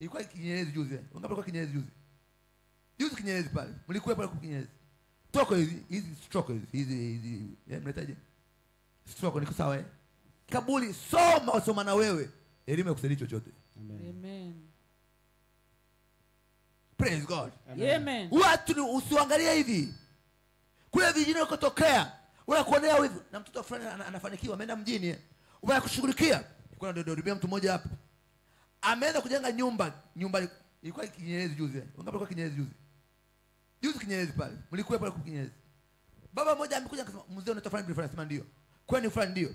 Ilikuwa Kinyerezi juzi. Wangapi walikuwa Kinyerezi juzi? Juzi Kinyerezi pale. Mlikuwa pale kwa Kinyerezi. Toko hizi stroke hizi mletaje? Stroke niko sawa Kaburi soma na wewe. Elimu ikusaidie chochote. Amen. Praise God. Amen. Watu usiangalie hivi. Kule vijijini ukotokea, unakuonea hivi na mtoto fulani anafanikiwa ameenda mjini. Unakushughulikia. Kuna ndio mtu mmoja hapa. Ameanza kujenga nyumba ilikuwa Kinyerezi juzi. Wangapi kwa Kinyerezi juzi? Juzi Kinyerezi pale. Mlikuwa pale kwa Kinyerezi. Baba mmoja amekuja akasema mzee unatoa fulani difference sema ndio. Kwani fulani ndio.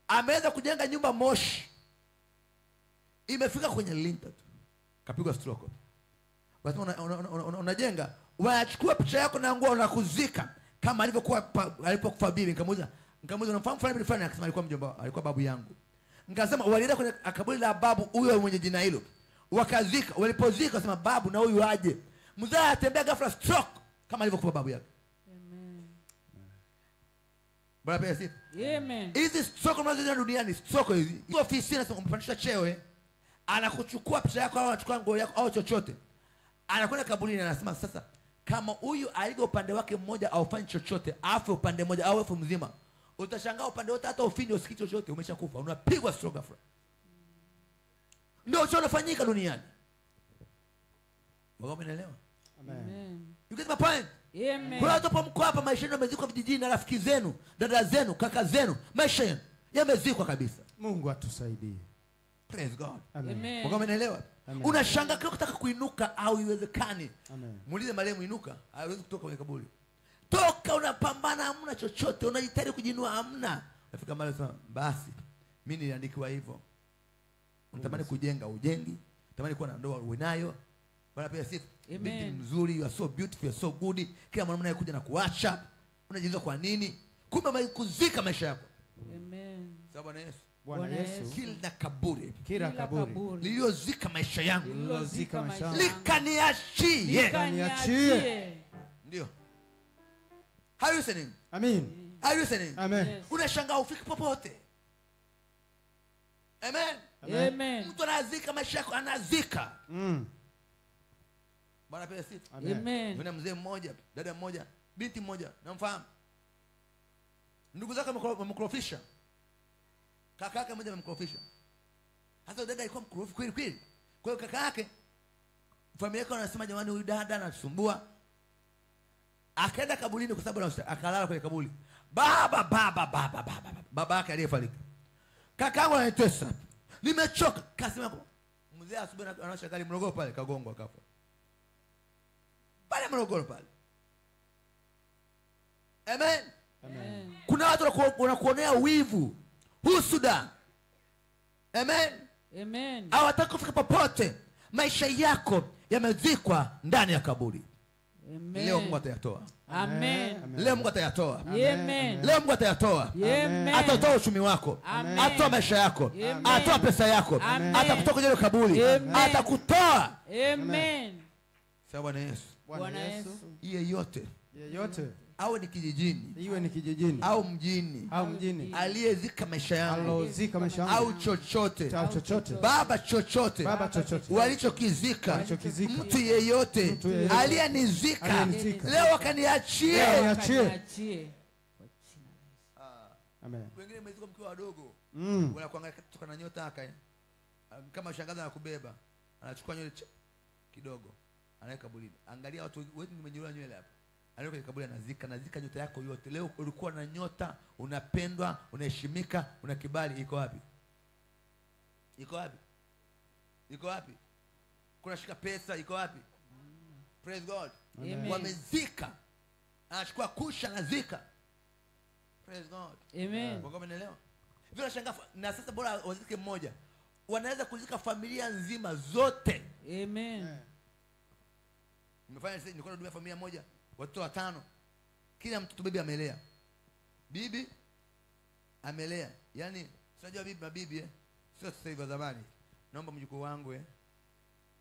Ameanza kujenga nyumba Moshi. Imefika kwenye linta tu. Kapigwa stroke. Basi unajenga, unachukua picha yako na nguo unakuzika kama alipokufa bibi. Nikamuuliza unafahamu fulani fulani? Akasema alikuwa mjomba, alikuwa babu yangu. Nikasema walienda kwenye kaburi la babu huyo mwenye jina hilo. Wakazika, walipozika wasema babu na huyu aje. Mzee atembea ghafla stroke kama alivyokufa babu yake. Amen. Bwana pesa. Amen. Hizi stroke mnazoziona duniani, stroke hizi. Ofisi na umpandisha cheo anakuchukua picha yako au anachukua nguo yako au chochote. Anakwenda kaburini anasema sasa kama huyu alivyo upande wake mmoja aufanye chochote, afu upande mmoja au afu mzima. Utashangaa upande wote hata ufinyo usikii chochote umeshakufa. Unapigwa stroke ghafla. Ndio unafanyika duniani. Wewe umeelewa? Amen. You get my point? Amen. Kuna watu hapo mko hapa maisha yenu yamezikwa vijijini na rafiki zenu, dada zenu, kaka zenu, maisha yenu yamezikwa kabisa. Mungu atusaidie. Praise God. Amen. Wewe umeelewa? Unashangaa kile kutaka kuinuka au iwezekani. Amen. Muulize marehemu inuka, hawezi kutoka kwenye kaburi. Toka unapambana hamna chochote, unajitahidi kujinua hamna. Nafika mahali sema basi mimi niliandikiwa hivyo. Unatamani kujenga ujengi, unatamani kuwa na ndoa uwe nayo. Bwana pia sisi binti mzuri, you are so beautiful, you are so good. Kila mwanamume anakuja na kuacha. Unajiuliza kwa nini? Kumbe umekuzika maisha yako. Amen. Sababu na Yesu. Bwana Yesu. Kila kaburi lililozika maisha yangu likaniachie. Ndio. Are you listening? Amen. Are you listening? Amen. Yes. Unashangaa ufiki popote. Amen. Amen. Mtu anazika maisha yako anazika. Bwana pia sisi. Amen. Kuna mzee mmoja, dada mmoja, binti mmoja, namfahamu. Ndugu zake wamemkorofisha. Kaka yake mmoja amemkorofisha. Hata dada alikuwa mkorofi kweli kweli. Kwa hiyo kaka yake familia yake wanasema jamani huyu dada anasumbua. Akaenda kaburini kwa sababu akalala kwenye kaburi. Baba yake aliyefariki. Kaka yangu ananitesa. Nimechoka. Kasema mzee asubuhi anawasha gari Morogoro pale kagongwa akafa. Pale Morogoro pale. Amen. Amen. Kuna watu wanakuonea wivu, husuda. Amen. Amen. Hawataka kufika popote. Maisha yako yamezikwa ndani ya kaburi. Amen. Leo Mungu atayatoa. Amen. Leo Mungu atayatoa. Amen. Leo Mungu atayatoa. Amen. Atatoa uchumi wako. Amen. Atatoa maisha yako. Amen. Atatoa pesa yako. Amen. Atakutoa kwenye kaburi. Amen. Atakutoa. Amen. Sawa na Yesu. Bwana Yesu. Yeyote awe ni kijijini, iwe ni kijijini au mjini, aliyezika maisha yangu au chochote, baba chochote walichokizika, mtu yeyote aliyenizika leo wakaniachie. Amen. Wengine mmezika mkiwa wadogo, wanakuangalia kutoka na nyota haka kama shangaza anakubeba, anachukua nywele kidogo anaweka kaburi. Angalia watu wengi mmenyolewa nywele hapa. Anaweka kwenye kaburi anazika nyota yako yote. Leo ulikuwa na nyota, unapendwa, unaheshimika, una kibali, iko wapi? Iko wapi? Iko wapi? Kuna shika pesa, iko wapi? Praise God. Amen. Wamezika. Anachukua kusha anazika. Praise God. Amen. Wako umeelewa? Vile nashangaa na sasa bora wazike mmoja. Wanaweza kuzika familia nzima zote. Amen. Nimefanya sasa nilikuwa nahudumia familia moja, watoto 5. Kila mtoto bibi amelea. Bibi amelea. Yaani unajua bibi na bibi sio sasa hivi zamani. Naomba mjukuu wangu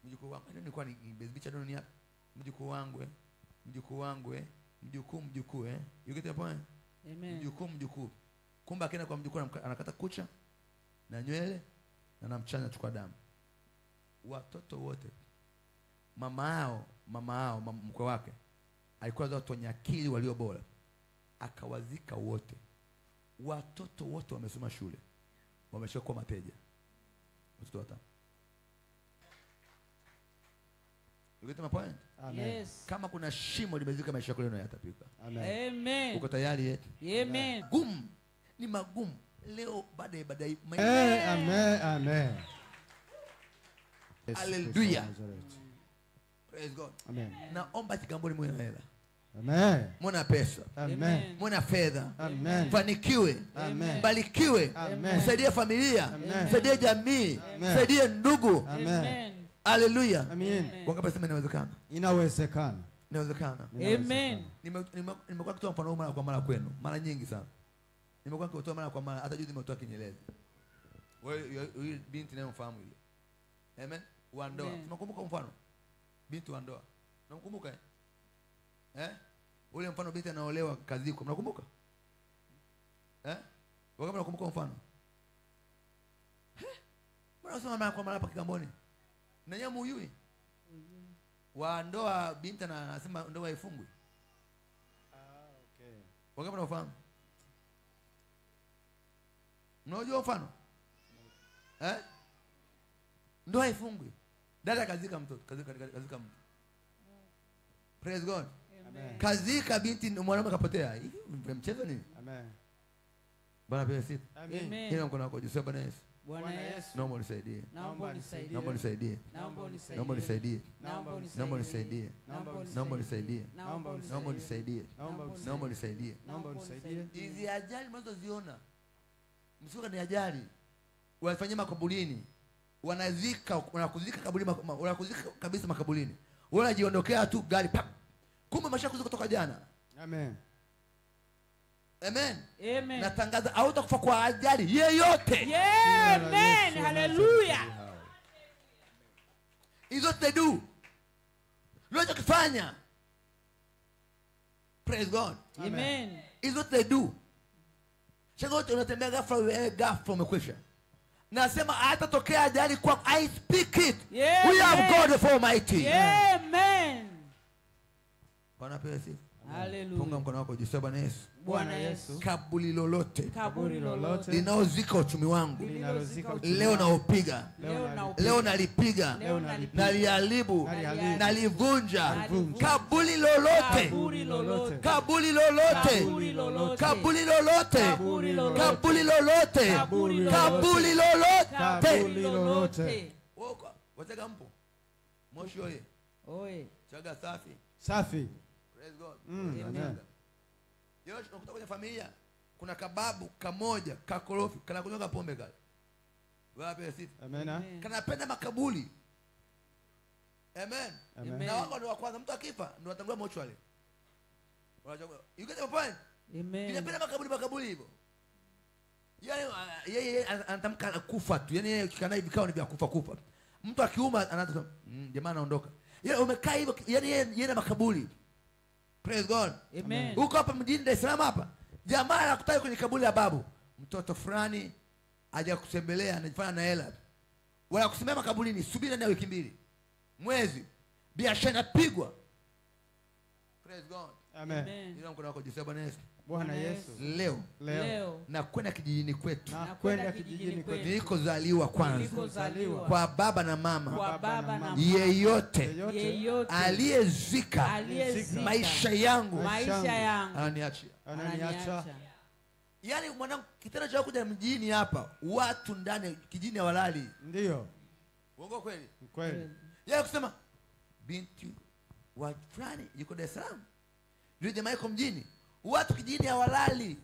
mjukuu wangu nilikuwa ni bezicha doni hapa. Mjukuu wangu mjukuu you get the point? Amen. Mjukuu. Kumbe akaenda kwa mjukuu anakata kucha na nywele na namchana chukua damu. watoto wote mama yao mkwe wake alikuwa watu wenye akili walio bora, akawazika wote. Watoto wote wamesoma shule, wameshakuwa mateja. Watoto watano. You get my point? Amen. Yes. Kama kuna shimo limezika maisha yako leo yatapika. Amen. Amen. Uko tayari? Amen. Gumu ni magumu leo, baadaye Amen. Amen. Hallelujah. Praise God. Amen. Naomba Kigamboni mwe na hela, Amen. mwana pesa, Amen. mwana fedha, Amen. fanikiwe, Amen. barikiwe, Amen. msaidie familia, Amen. msaidie jamii, Amen. msaidie ndugu. Amen. Haleluya. Amen. Wangapi sema inawezekana? Inawezekana. Inawezekana. Amen. Nimekuwa kutoa mfano mara kwa mara kwenu, mara nyingi sana. Nimekuwa kutoa mara kwa mara, hata juzi nimetoa Kinyerezi. Wewe binti naye mfahamu ile. Amen. Wa ndoa. Tunakumbuka mfano. Binti wa ndoa. Unamkumbuka? Ule mfano binti anaolewa kaziko. Mnakumbuka? Wangapi mnakumbuka mfano? Mbona unasema mara kwa mara hapa Kigamboni? Na nyinyi muyui? Wa ndoa binti anasema ndoa ifungwe. Okay. Wangapi mnafahamu? Mnajua mfano? Ndoa ifungwe. Dada kazika mtoto, kazika mtu. Praise God. Amen. Kazika binti, mwanamke kapotea. Hivi mchezo nini? Amen. Bwana pia sifa. Amen. Ila mkono wako Joseph Bwana Yesu. Bwana Yesu. Naomba unisaidie. Naomba unisaidie. Naomba unisaidie. Naomba unisaidie. Naomba unisaidie. Naomba Naomba unisaidie. unisaidie. Naomba Naomba unisaidie. Naomba Naomba unisaidie. Naomba unisaidie. Naomba unisaidie. Hizi ajali mnazoziona, msikuwa ni ajali. Wanafanyia makaburini. Wanakuzika kaburini, wanakuzika kabisa makaburini. Wanajiondokea tu gari pap. Kumbe mashakuza kutoka jana. Amen. Amen. Amen. Natangaza hautakufa kwa ajali yeyote. Amen. Hallelujah. Is what they do. Unachokifanya. Praise God. Amen. Is what they do. Changote unatembea ghafla umekwisha. Nasema hatatokea ajali kwa I speak it. Yeah, we have God the Almighty. Amen. Bwana pesi. Hallelujah. Punga mkono wako Joseph Bwana Yesu. Bwana Yesu. Kaburi lolote Kaburi lolote linaozika uchumi wangu leo naupiga. Leo nalipiga. Naliharibu. Nalivunja. Kaburi lolote. Kaburi lolote. Kaburi lolote. Kaburi lolote. Kaburi lolote. Woka, watega mpo. Moshi oye. Oye. Chaga safi. Safi. Praise God. Amen. Yote unakuta kwenye familia kuna kababu kamoja kakorofi kanakunywa pombe kale. Wapi sisi? Amen. Kanapenda makaburi. Amen. Amen. Na wako ndio wa kwanza, mtu akifa ndio atangua mochwale. Unajua, you get the point? Amen. Inapenda makaburi hivyo. Yeye anatamka kufa tu. Yaani yeye kana hivi vikao ni vya kufa. Mtu akiuma anaanza jamaa anaondoka. Yeye umekaa hivyo, yaani yeye na makaburi. Praise God. Amen. Uko hapa mjini Dar es Salaam hapa. Jamaa anakutaka kwenye kaburi la babu. Mtoto fulani aje kutembelea anajifanya na hela. Wala kusimama kaburini, subiri na wiki 2. Mwezi. Biashara inapigwa. Praise God. Amen. Ila mkono wako Joseph Bwana Yesu. Bwana Yesu. Leo Leo. na kwenda kijijini kwetu. Na kwenda kijijini kwetu. Nilikozaliwa kwanza. Nilikozaliwa. Kwa baba na mama. Kwa baba na mama. Yeyote Yeyote. aliyezika maisha yangu. Ananiachia. Ananiacha. Yaani mwanangu, kitendo cha kuja mjini hapa, watu ndani kijijini hawalali. Ndio. Uongo kweli? Kweli. Yeye kusema binti wa fulani yuko Dar es Salaam. Yule jamaa yuko mjini. Watu kijijini hawalali.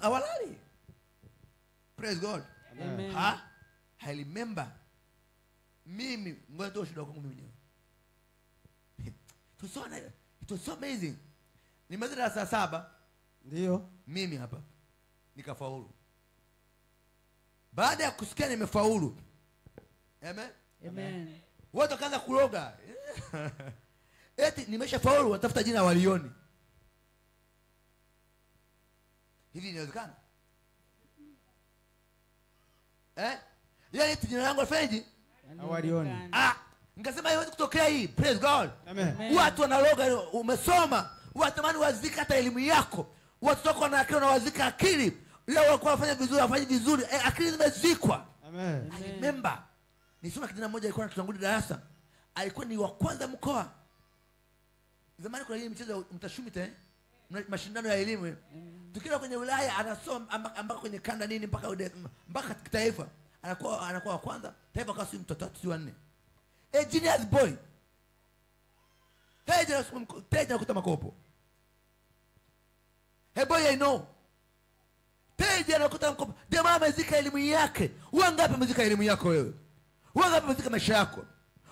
Hawalali. Praise God. Amen. I remember. Mimi ngoja tu shida kwangu mimi mwenyewe. It was so amazing. Nimaliza darasa 7. Ndio. Mimi hapa nikafaulu. Baada ya kusikia nimefaulu. Amen. Amen. Watu wakaanza kuroga. Eti nimeshafaulu, watafuta jina walioni. Hivi inawezekana? Yaani eti jina langu afeji? hawalioni. Nikasema haiwezi kutokea hii. Praise God. Amen. Watu wanaloga, umesoma, watamani wazika hata elimu yako. Watu wako wana akili, wanawazika akili. Leo walikuwa wanafanya vizuri, wafanye vizuri. Akili zimezikwa. Amen. Remember, nisoma kijana mmoja alikuwa anatuzungudi darasa. Alikuwa ni wa kwanza mkoa. Zamani kuna ile michezo mtashumite, mashindano ya elimu. Tukiwa kwenye wilaya anasoma ambako kwenye kanda nini mpaka kitaifa. Anakuwa wa kwanza. Taifa kwa simu mtoto wa 4. A genius boy. Teja nakuta makopo. Hey boy, I know. Teja nakuta makopo. Jamaa amezika elimu yake. Wangapi amezika elimu yako wewe? Wangapi amezika maisha yako?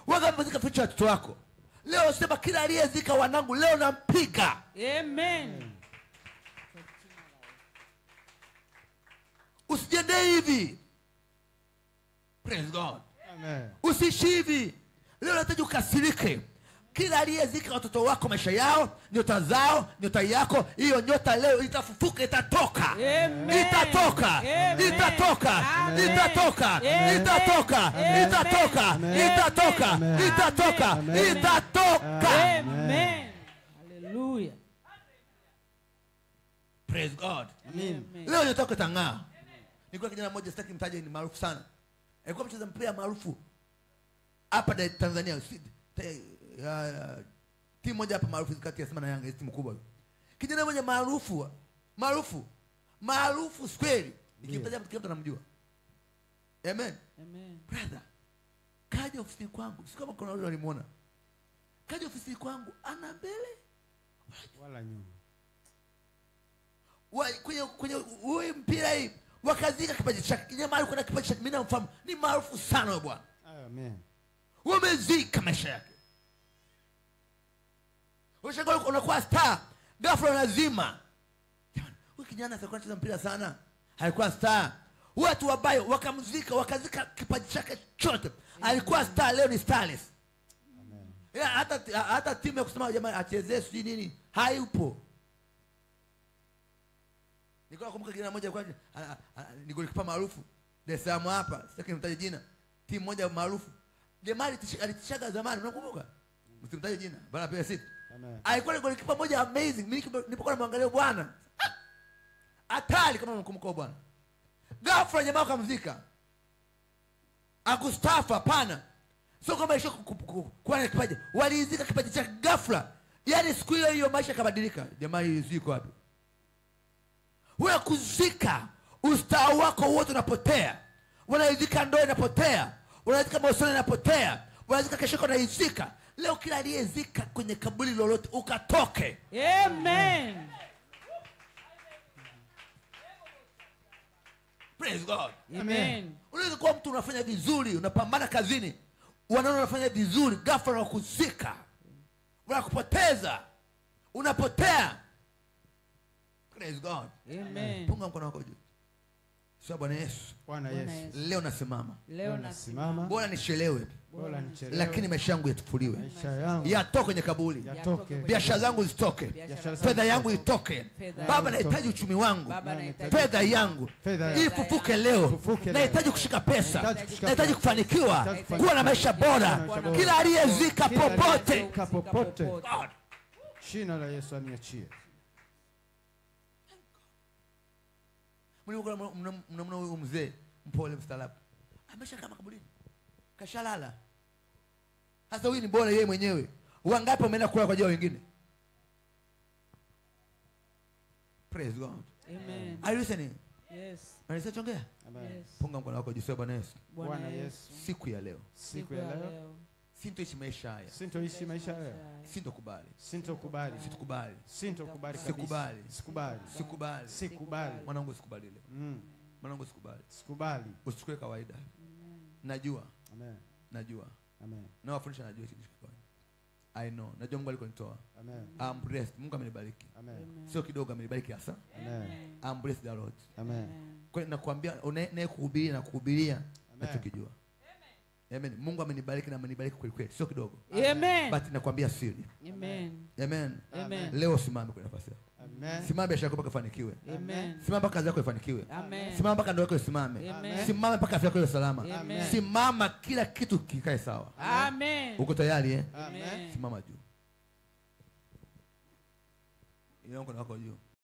Wangapi amezika future watoto wako? Leo sema kila aliyezika wanangu leo nampiga. Amen. Usijende hivi. Praise God. Amen. Usiishi hivi. Leo unahitaji ukasirike. Kila aliyezika watoto wako maisha yao, nyota zao, nyota yako, hiyo nyota leo itafufuka, itatoka. Amen. Itatoka. Amen. Itatoka. Amen. Itatoka. Amen. Itatoka. Amen. Itatoka. Amen. Itatoka. Amen. Itatoka. Amen. Itatoka. Amen. Hallelujah. Praise God. Amen. Leo nyota yako itang'aa. Nilikuwa kijana mmoja, sitaki mtaje, ni maarufu sana. Alikuwa mcheza mpira maarufu hapa Tanzania. Timu moja hapa maarufu kati ya Simba na Yanga, timu kubwa. Kijana mmoja maarufu square. Nikimtaja mtu kila mtu anamjua. Amen. Amen. Brother, kaja ofisini kwangu. Si kama kuna wale walimuona. Kaja ofisini kwangu ana mbele Wala nyuma. Kwenye huyu mpira hii wakazika kipaji chake. Jamaa alikuwa na kipaji chake, mimi namfahamu. Ni maarufu sana wewe bwana. Amen. Wamezika maisha yake. Ushagoa unakuwa star, ghafla unazima. Jamani, huyu kijana alikuwa anacheza mpira sana. Haikuwa star. Watu wabaya wakamzika, wakazika kipaji chake chote. Alikuwa star, leo ni starless. Amen. Hata timu ya kusema jamani achezee sijui nini, hayupo. Nilikuwa nakumbuka kijana mmoja kwa ni golikipa maarufu Dar es Salaam hapa, sitaki nimtaje jina. Timu moja maarufu. Jamaa alitishaga zamani, unakumbuka? Msimtaje jina, bana pia sisi. Amen. Alikuwa ni golikipa moja amazing. Mimi nilipokuwa namwangalia bwana. Hatari kama mkumbuka bwana. Ghafla jamaa akamzika. Akustafa hapana. Sio kama isho kwa na kipaji. Walizika kipaji chake ghafla. Yaani siku hiyo maisha kabadilika. Jamaa yuziko wapi? Wewe kuzika ustaa wako wote unapotea. Unaizika ndoa inapotea. Unaizika mahusiano inapotea. Unaizika kesho yako unaizika. Leo kila aliyezika kwenye kaburi lolote ukatoke. Amen. Praise God. Amen. Unaweza kuwa mtu unafanya vizuri, unapambana kazini. Wanaona unafanya vizuri, ghafla wanakuzika. Wanakupoteza. Unapotea. Praise God. Amen. Punga mkono wako juu. Sasa Bwana Yesu. Bwana Yesu. Leo nasimama. Leo nasimama. Bora nichelewe. Bora nichelewe. Lakini maisha yangu yatufuliwe. Maisha yangu Yatoke kwenye kaburi. yatoke. Biashara zangu zitoke. Biashara zangu Fedha yangu zitoke. itoke. Fedha Baba yangu nahitaji itoke. uchumi wangu. Baba nahitaji Fedha yangu. Fedha yangu. Ifufuke leo. Ifufuke leo. Nahitaji kushika pesa. Nahitaji kushika Nahitaji pesa. kufanikiwa. Nahitaji kufanikiwa. Kuwa na maisha bora. Maisha bora. Kila aliyezika Kila popote. aliyezika popote. God. Jina la Yesu aniachie. Mnamwona huyu mzee mpole mstaarabu. Amesha kama kaburini. Kashalala. Sasa huyu ni bora yeye mwenyewe. Wangapi wameenda kula kwa ajili ya wengine? Praise God. Amen. Are you listening? Yes. Unaweza chongea? Amen. Yes. Punga mkono wako juu, Bwana Yesu. Bwana Yesu. Siku ya leo Siku ya leo sintoishi maisha haya. sintoishi maisha haya. Sintokubali. Sintokubali. Situkubali. Sintokubali kabisa. Sikubali. Sikubali. Sikubali. Sikubali. Mwanangu sikubali leo. Mm. Mwanangu sikubali. Sikubali. Usichukue kawaida. Najua. Amen. Najua. Amen. Na wafundisha najua hichi kitu. I know. Najua Mungu alikonitoa. Amen. I'm blessed. Mungu amenibariki. Amen. Sio kidogo amenibariki hasa. Amen. I'm blessed the Lord. Amen. Kwa hiyo nakwambia naye kuhubiria na kuhubiria Amen. nachokijua. Amen. Mungu amenibariki na amenibariki kweli kweli. Sio kidogo. Amen. But nakwambia siri. Amen. Amen. Amen. Leo simame kwenye nafasi yako. Amen. Amen. Simama biashara yako mpaka ifanikiwe. Amen. Simama mpaka kazi yako ifanikiwe. Amen. Simama mpaka ndoa yako isimame. Amen. Simama mpaka afya yako iwe salama. Amen. Simama kila kitu kikae sawa. Amen. Uko tayari eh? Amen. Simama juu. Ile mkono wako juu.